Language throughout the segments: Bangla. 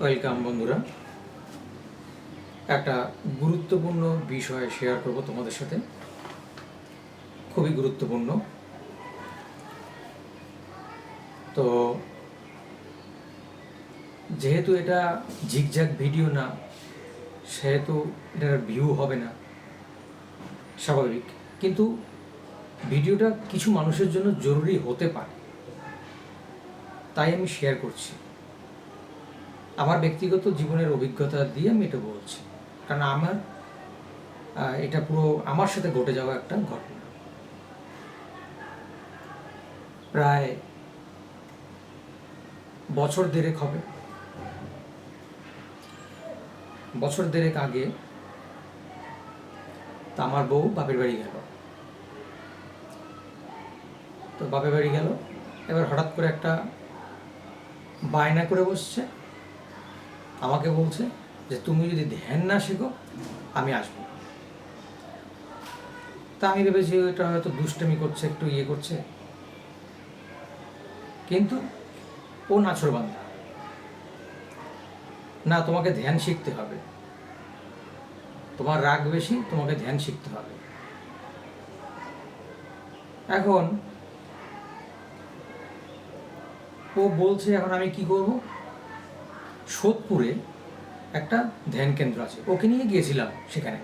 ওয়েলকাম বন্ধুরা। একটা গুরুত্বপূর্ণ বিষয় শেয়ার করব তোমাদের সাথে, খুবই গুরুত্বপূর্ণ। তো যেহেতু এটা ঝিকঝ্যাক ভিডিও না, সেহেতু এটার ভিউ হবে না, স্বাভাবিক। কিন্তু ভিডিওটা কিছু মানুষের জন্য জরুরি হতে পারে, তাই আমি শেয়ার করছি। আমার ব্যক্তিগত জীবনের অভিজ্ঞতা দিয়ে আমি এটা বলছি, কারণ এটা পুরো আমার সাথে ঘটে যাওয়া একটা ঘটনা। প্রায় বছর দেড়েক হবে, বছর দেড়েক আগে তা আমার বউ বাপের বাড়ি গেল। তো বাপের বাড়ি গেল, এবার হঠাৎ করে একটা বায়না করে বসছে, আমাকে বলছে যে তুমি যদি ধ্যান না শেখো আমি আসবো। তা আমি ভেবেছি এটা হয়তো দুষ্টামি করছে, একটু ইয়ে করছে, কিন্তু ও নাছোড়বান্দা। না, তোমাকে ধ্যান শিখতে হবে, তোমার রাগ বেশি, তোমাকে ধ্যান শিখতে হবে। এখন ও বলছে, এখন আমি কি করব? সোদপুরে একটা ধ্যান কেন্দ্র আছে, ওকে নিয়ে গিয়েছিলাম, সেখানে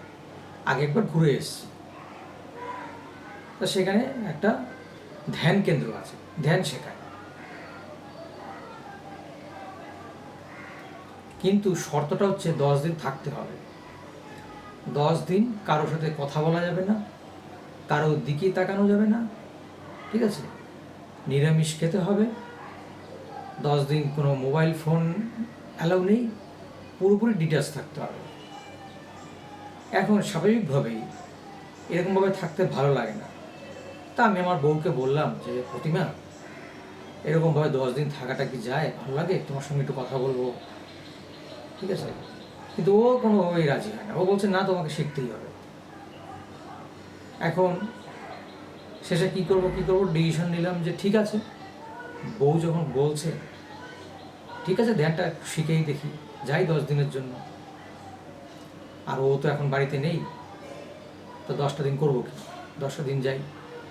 আগে একবার ঘুরে এসেছি। তা সেখানে একটা ধ্যান কেন্দ্র আছে, ধ্যান শেখায়, কিন্তু শর্তটা হচ্ছে 10 দিন থাকতে হবে। 10 দিন কারোর সাথে কথা বলা যাবে না, কারোর দিকে তাকানো যাবে না, ঠিক আছে? নিরামিষ খেতে হবে। 10 দিন কোনো মোবাইল ফোন অ্যালাউ নেই, পুরোপুরি ডিটাচ থাকতে হবে। এখন স্বাভাবিকভাবেই এরকমভাবে থাকতে ভালো লাগে না। তা আমি আমার বউকে বললাম যে প্রতিমা, এরকমভাবে 10 দিন থাকাটা কি যায়? ভালো লাগে, তোমার সঙ্গে একটু কথা বলবো, ঠিক আছে? কিন্তু ও কোনোভাবেই রাজি হয় না, ও বলছে না, তোমাকে শিখতেই হবে। এখন শেষে কী করবো ডিসিশন নিলাম যে ঠিক আছে, বউ যখন বলছে, ঠিক আছে ধ্যানটা শিখেই দেখি, যাই 10 দিনের জন্য। আর ও তো এখন বাড়িতে নেই, তো 10টা দিন করবো কি? 10টা দিন যাই,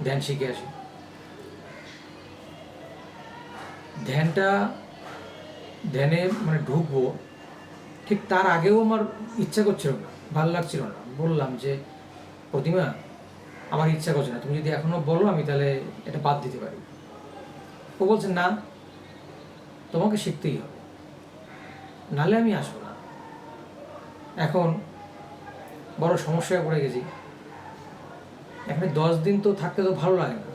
ধ্যান শিখে আসি। ধ্যানে মানে ঢুকবো, ঠিক তার আগেও আমার ইচ্ছা করছিল না, ভালো লাগছিল না। বললাম যে প্রতিমা, আমার ইচ্ছা করছে না, তুমি যদি এখনও বলো আমি তাহলে এটা বাদ দিতে পারি। ও বলছে না, তোমাকে শিখতেই হবে, নাহলে আমি আসবো না। এখন বড় সমস্যায় পড়ে গেছি। এখানে 10 দিন তো থাকতে তো ভালো লাগে না,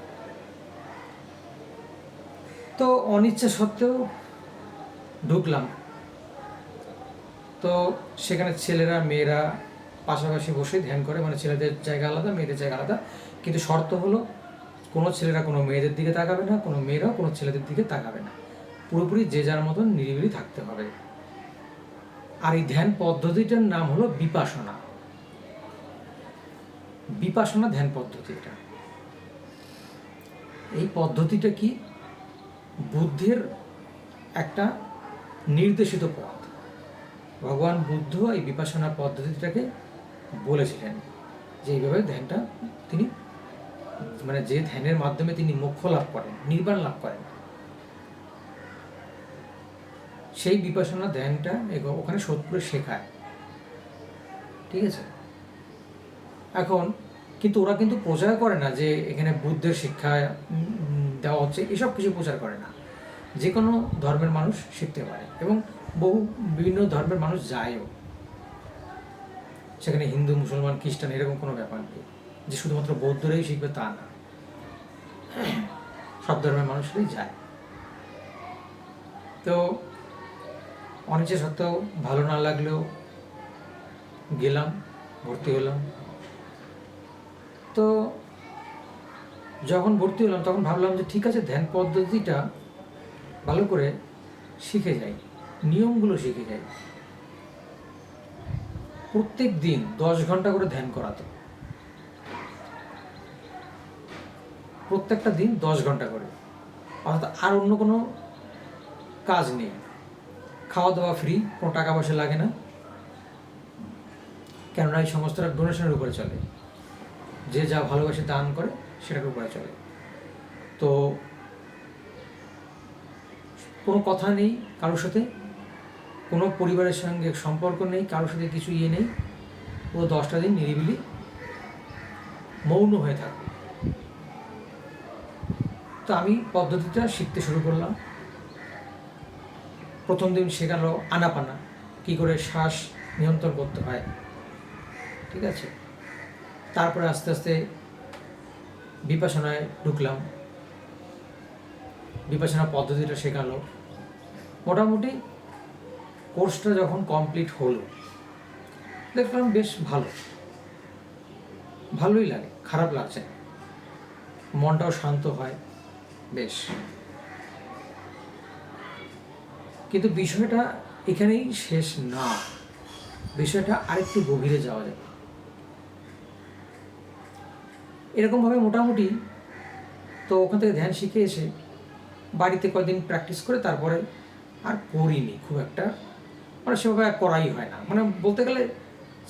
তো অনিচ্ছা সত্ত্বেও ঢুকলাম। তো সেখানে ছেলেরা মেয়েরা পাশাপাশি বসে ধ্যান করে, মানে ছেলেদের জায়গা আলাদা, মেয়েদের জায়গা আলাদা। কিন্তু শর্ত হলো, কোনো ছেলেরা কোনো মেয়েদের দিকে তাকাবে না, কোনো মেয়েরাও কোনো ছেলেদের দিকে তাকাবে না, পুরোপুরি যে যার মতন নিরিবিলি থাকতে হবে। আর এই ধ্যান পদ্ধতিটার নাম হলো বিপাশনা। বিপাশনা ধ্যান পদ্ধতিটা, এই পদ্ধতিটা কি? বুদ্ধের একটা নির্দেশিত পথ। ভগবান বুদ্ধ এই বিপাশনা পদ্ধতিটাকে বলেছিলেন যে এইভাবে ধ্যানটা তিনি, মানে যে ধ্যানের মাধ্যমে তিনি মোক্ষ লাভ করেন, নির্বাণ লাভ করেন, সেই বিপাশনা ধ্যানটা ওখানে সোদপুরে শেখায়, ঠিক আছে? এখন কিন্তু ওরা কিন্তু প্রচার করে না যে এখানে বুদ্ধের শিক্ষা দেওয়া হচ্ছে, এসব কিছু প্রচার করে না। যে কোনো ধর্মের মানুষ শিখতে পারে, এবং বিভিন্ন ধর্মের মানুষ যায়ও সেখানে। হিন্দু, মুসলমান, খ্রিস্টান এরকম কোনো ব্যাপার নেই যে শুধুমাত্র বৌদ্ধরাই শিখবে, তা না, সব ধর্মের মানুষরাই যায়। তো অনিচ্ছা সত্ত্বেও, ভালো না লাগলেও গেলাম, ভর্তি হলাম। তো যখন ভর্তি হলাম তখন ভাবলাম যে ঠিক আছে, ধ্যান পদ্ধতিটা ভালো করে শিখে যাই, নিয়মগুলো শিখে যাই। প্রত্যেক দিন 10 ঘন্টা করে ধ্যান করাতো, প্রত্যেকটা দিন 10 ঘন্টা করে, অর্থাৎ আর অন্য কোনো কাজ নেই, খাওয়া দাওয়া ফ্রি, কোনো টাকা পয়সা লাগে না, কেননা এই সমস্তটা ডোনেশনের উপরে চলে, যে যা ভালোবাসে দান করে সেটার উপরে চলে। তো কোনো কথা নেই কারোর সাথে, কোনো পরিবারের সঙ্গে সম্পর্ক নেই, কারোর সাথে কিছু নেই, পুরো 10টা দিন নিরিবিলি মৌন হয়ে থাকবে। তো আমি পদ্ধতিটা শিখতে শুরু করলাম। প্রথম দিন শেখালো আনাপানা, কী করে শ্বাস নিয়ন্ত্রণ করতে হয়, ঠিক আছে। তারপরে আস্তে আস্তে বিপাশনায় ঢুকলাম, বিপাশনা পদ্ধতিটা শেখালো। মোটামুটি কোর্সটা যখন কমপ্লিট হলো দেখলাম বেশ ভালোই লাগে, খারাপ লাগছে না, মনটাও শান্ত হয় বেশ। কিন্তু বিষয়টা এখানেই শেষ না, বিষয়টা আরেকটু গভীরে যাওয়া যাবে। এরকমভাবে মোটামুটি তো ওখান থেকে ধ্যান শিখে এসে বাড়িতে কয়েকদিন প্র্যাকটিস করে তারপরে আর করিনি খুব একটা, মানে সেভাবে করাই হয় না, মানে বলতে গেলে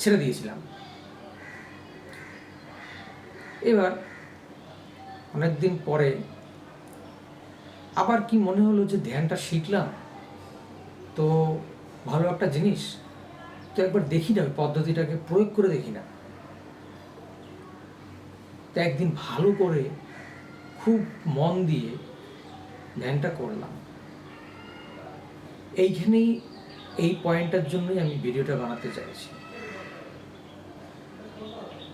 ছেড়ে দিয়েছিলাম। এবার অনেক দিন পরে আবার কি মনে হলো যে ধ্যানটা শিখলাম তো ভালো একটা জিনিস, তো একবার দেখি না ওই পদ্ধতিটাকে প্রয়োগ করে দেখি না। তো একদিন ভালো করে খুব মন দিয়ে ধ্যানটা করলাম। এইখানেই এই পয়েন্টটার জন্যই আমি ভিডিওটা বানাতে চাইছি।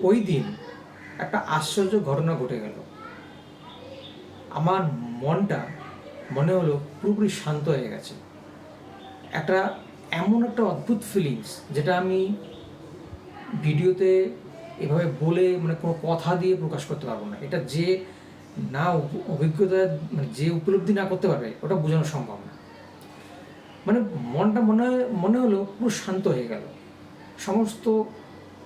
ওই দিন একটা আশ্চর্য ঘটনা ঘটে গেল। আমার মনটা মনে হলো পুরোপুরি শান্ত হয়ে গেছে। এমন একটা অদ্ভুত ফিলিংস, যেটা আমি ভিডিওতে এভাবে বলে মানে কোনো কথা দিয়ে প্রকাশ করতে পারবো না। এটা যে না অভিজ্ঞতা মানে যে উপলব্ধি না করতে পারবে ওটা বোঝানো সম্ভব না। মানে মনটা মনে হলো পুরো শান্ত হয়ে গেল। সমস্ত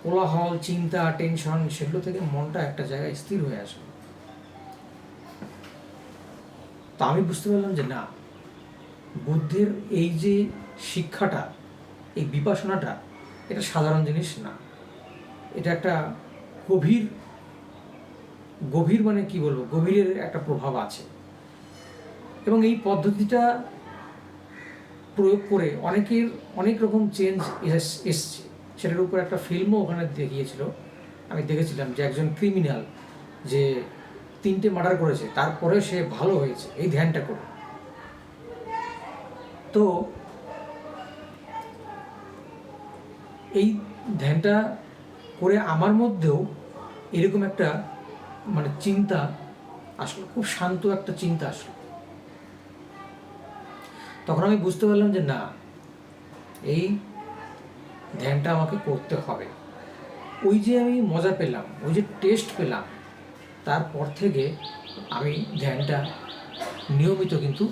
কোলাহল, চিন্তা, টেনশন সেগুলো থেকে মনটা একটা জায়গায় স্থির হয়ে আসলো। তো আমি বুঝতে পারলাম যে না, বুদ্ধের এই যে শিক্ষাটা, এই বিপাশনাটা, এটা সাধারণ জিনিস না। এটা একটা গভীর মানে কি বলবো, গভীরের একটা প্রভাব আছে। এবং এই পদ্ধতিটা প্রয়োগ করে অনেকের অনেক রকম চেঞ্জ এসছে। সেটার উপর একটা ফিল্মও ওখানে দেখিয়েছিল, আমি দেখেছিলাম, যে একজন ক্রিমিনাল যে 3টে মার্ডার করেছে তারপরে সে ভালো হয়েছে এই ধ্যানটা করে। তো এই ধ্যানটা করে আমার মধ্যেও এরকম একটা মানে চিন্তা আসলো, খুব শান্ত একটা চিন্তা আসলো। তখন আমি বুঝতে পারলাম যে না, এই ধ্যানটা আমাকে করতে হবে। ওই যে আমি মজা পেলাম, ওই যে টেস্ট পেলাম, তারপর থেকে আমি ধ্যানটা নিয়মিত কিন্তু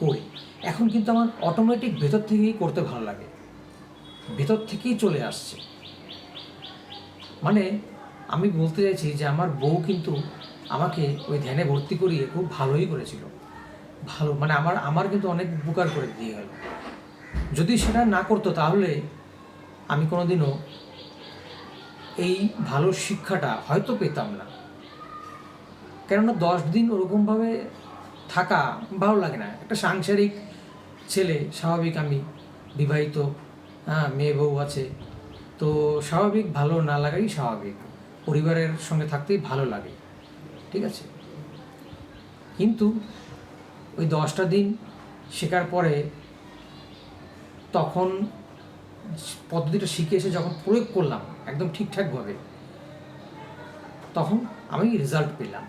করি। এখন কিন্তু আমার অটোমেটিক ভেতর থেকেই করতে ভালো লাগে, ভেতর থেকেই চলে আসছে। মানে আমি বলতে চাইছি যে আমার বউ কিন্তু আমাকে ওই ধ্যানে ভর্তি করিয়ে খুব ভালোই করেছিল। ভালো মানে আমার কিন্তু অনেক উপকার করে দিয়ে গেল। যদি সেটা না করতো তাহলে আমি কোনোদিনও এই ভালো শিক্ষাটা হয়তো পেতাম না। কেননা 10 দিন ওরকমভাবে থাকা ভালো লাগে না। একটা সাংসারিক ছেলে, স্বাভাবিক, আমি বিবাহিত, মেয়ে বউ আছে, তো স্বাভাবিক ভালো না লাগাই স্বাভাবিক। পরিবারের সঙ্গে থাকতেই ভালো লাগে, ঠিক আছে। কিন্তু ওই 10টা দিন শেখার পরে তখন পদ্ধতিটা শিখে এসে যখন প্রয়োগ করলাম একদম ঠিকঠাকভাবে, তখন আমি রেজাল্ট পেলাম।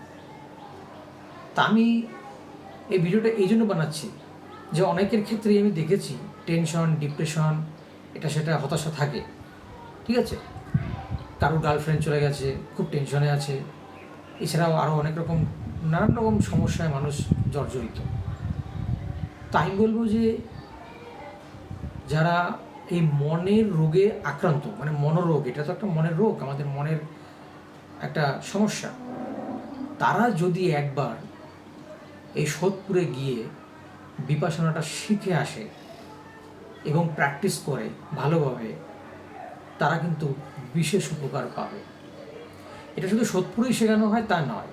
তা আমি এই ভিডিওটা এই জন্য বানাচ্ছি যে অনেকের ক্ষেত্রেই আমি দেখেছি টেনশন, ডিপ্রেশন, এটা সেটা হতাশা থাকে, ঠিক আছে। কারোর গার্লফ্রেন্ড চলে গেছে, খুব টেনশনে আছে, এছাড়াও আরও অনেক রকম নানান রকম সমস্যায় মানুষ জর্জরিত। তাই বলবো যে যারা এই মনের রোগে আক্রান্ত, মানে মনোরোগ, এটা তো একটা মনের রোগ, আমাদের মনের একটা সমস্যা, তারা যদি একবার এই সোদপুরে গিয়ে বিপাশনাটা শিখে আসে এবং প্র্যাকটিস করে ভালোভাবে, তারা কিন্তু বিশেষ উপকার পাবে। এটা শুধু সোদপুরেই শেখানো হয় তা নয়,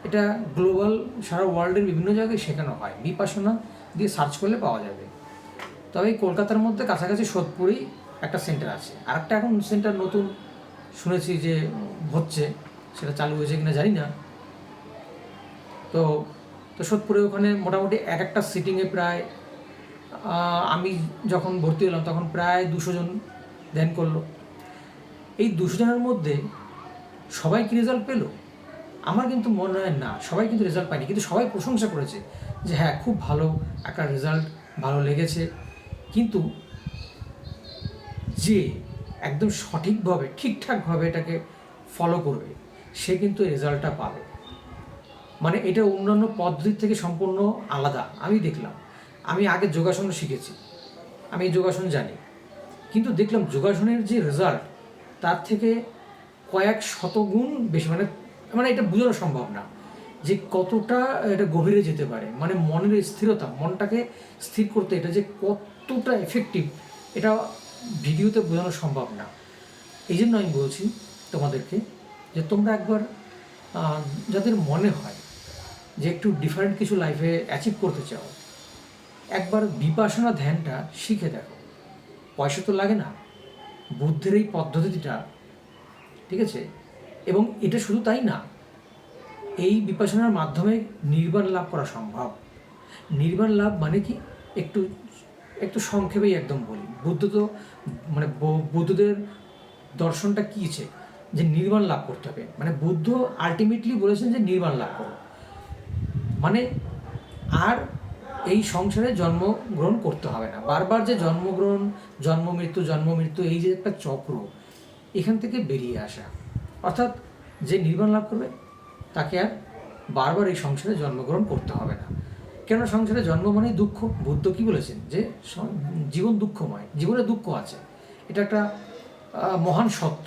এটা গ্লোবাল সারা ওয়ার্ল্ডের বিভিন্ন জায়গায় শেখানো হয়। বিপাশনা দিয়ে সার্চ করলে পাওয়া যাবে। তবে এই কলকাতার মধ্যে কাছাকাছি সোদপুরেই একটা সেন্টার আছে। আর একটা এখন সেন্টার নতুন শুনেছি যে হচ্ছে, সেটা চালু হয়েছে কিনা জানি না। তো তো সোদপুরে ওখানে মোটামুটি এক একটা সিটিংয়ে প্রায় আমি যখন ভর্তি হলাম তখন প্রায় 200 জন ধ্যান করলো। এই 200 জনের মধ্যে সবাই কি রেজাল্ট পেলো? আমার কিন্তু মনে হয় না, সবাই কিন্তু রেজাল্ট পায়নি, কিন্তু সবাই প্রশংসা করেছে যে হ্যাঁ খুব ভালো একটা রেজাল্ট, ভালো লেগেছে। কিন্তু যে একদম সঠিকভাবে ঠিকঠাকভাবে এটাকে ফলো করবে সে কিন্তু রেজাল্টটা পাবে। মানে এটা অন্যান্য পদ্ধতির থেকে সম্পূর্ণ আলাদা। আমি দেখলাম, আমি আগে যোগাসন শিখেছি, আমি যোগাসন জানি, কিন্তু দেখলাম যোগাসনের যে রেজাল্ট তার থেকে কয়েক শতগুণ বেশি। মানে মানে এটা বোঝানো সম্ভব না যে কতটা এটা গভীরে যেতে পারে। মানে মনের স্থিরতা, মনটাকে স্থির করতে এটা যে কতটা এফেক্টিভ, এটা ভিডিওতে বোঝানো সম্ভব না। এই জন্য আমি বলছি তোমাদেরকে যে তোমরা একবার যাদের মনে হয় যে একটু ডিফারেন্ট কিছু লাইফে অ্যাচিভ করতে চাও, একবার বিপাশনা ধ্যানটা শিখে দেখো। পয়সা তো লাগে না, বুদ্ধের এই পদ্ধতিটা, ঠিক আছে? এবং এটা শুধু তাই না, এই বিপাশনার মাধ্যমে নির্বাণ লাভ করা সম্ভব। নির্বাণ লাভ মানে কি, একটু একটু সংক্ষেপেই একদম বলি। বুদ্ধ তো মানে বুদ্ধদের দর্শনটা কী যে নির্বাণ লাভ করতে হবে। মানে বুদ্ধ আলটিমেটলি বলেছেন যে নির্বাণ লাভ করো, মানে আর এই সংসারে জন্মগ্রহণ করতে হবে না। বারবার যে জন্মগ্রহণ, জন্ম মৃত্যু, এই যে একটা চক্র, এখান থেকে বেরিয়ে আসা। অর্থাৎ যে নির্বাণ লাভ করবে তাকে আর বারবার এই সংসারে জন্মগ্রহণ করতে হবে না। কেন সংসারে জন্ম মানেই দুঃখ। বুদ্ধ কি বলেছেন যে জীবন দুঃখময়, জীবনে দুঃখ আছে, এটা একটা মহান সত্য।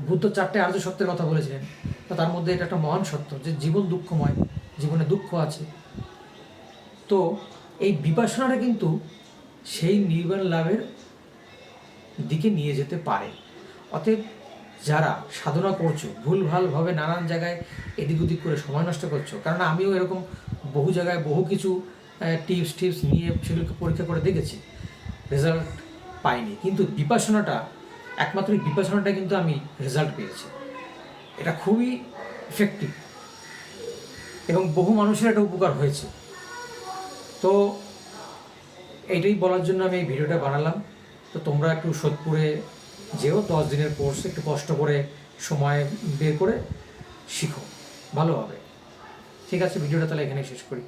বুদ্ধ 4টে আর্য সত্যের কথা বলেছিলেন, তো তার মধ্যে এটা একটা মহান সত্য যে জীবন দুঃখময়, জীবনে দুঃখ আছে। তো এই বিপাশনাটা কিন্তু সেই নির্বাণ লাভের দিকে নিয়ে যেতে পারে। অতএব যারা সাধনা করছো, ভুলভালভাবে নানান জায়গায় এদিক ওদিক করে সময় নষ্ট করছো, কারণ আমিও এরকম বহু জায়গায় বহু কিছু টিপস নিয়ে সেগুলোকে পরীক্ষা করে দেখেছি, রেজাল্ট পাইনি। কিন্তু একমাত্র বিপাশনাটা কিন্তু আমি রেজাল্ট পেয়েছি। এটা খুবই এফেক্টিভ এবং বহু মানুষের একটা উপকার হয়েছে। তো এইটাই বলার জন্য আমি এই ভিডিওটা বানালাম। তো তোমরা একটু সোদপুরে যেও, 10 দিনের কোর্স, একটু কষ্ট করে সময় বের করে শিখো, ভালো হবে। ঠিক আছে, ভিডিওটা তাহলে এখানে শেষ করি।